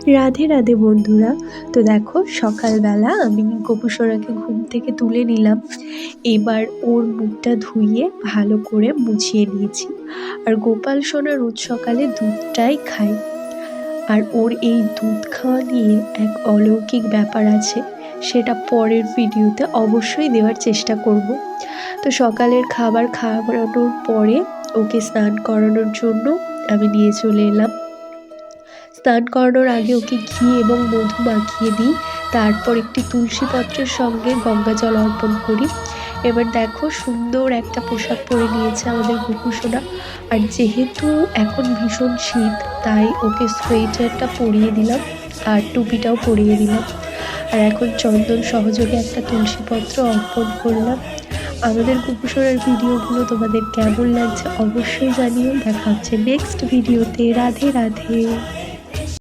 রাধে রাধে বন্ধুরা। তো দেখো, সকালবেলা আমি গোপু সোনাকে ঘুম থেকে তুলে নিলাম। এবার ওর মুখটা ধুইয়ে ভালো করে মুছিয়ে নিয়েছি। আর গোপাল সোনা রোজ সকালে দুধটাই খায়। আর ওর এই দুধ খাওয়া নিয়ে এক অলৌকিক ব্যাপার আছে, সেটা পরের ভিডিওতে অবশ্যই দেওয়ার চেষ্টা করব। তো সকালের খাবার খাওয়ানোর পরে ওকে স্নান করানোর জন্য আমি নিয়ে চলে এলাম। স্নান করানোর আগে ওকে ঘি এবং মধু মাখিয়ে দিই, তারপর একটি তুলসী পত্রের সঙ্গে গঙ্গা জল অর্পণ করি। এবার দেখো, সুন্দর একটা পোশাক পরে নিয়েছে আমাদের গোপু সোনা। আর যেহেতু এখন ভীষণ শীত, তাই ওকে সোয়েটারটা পরিয়ে দিলাম আর টুপিটাও পরিয়ে দিলাম। আর এখন চন্দন সহযোগে একটা তুলসী পত্র অর্পণ করলাম। আমাদের গোপু সোনার ভিডিওগুলো তোমাদের কেমন লাগছে অবশ্যই জানিও। দেখা হচ্ছে নেক্সট ভিডিওতে। রাধে রাধে।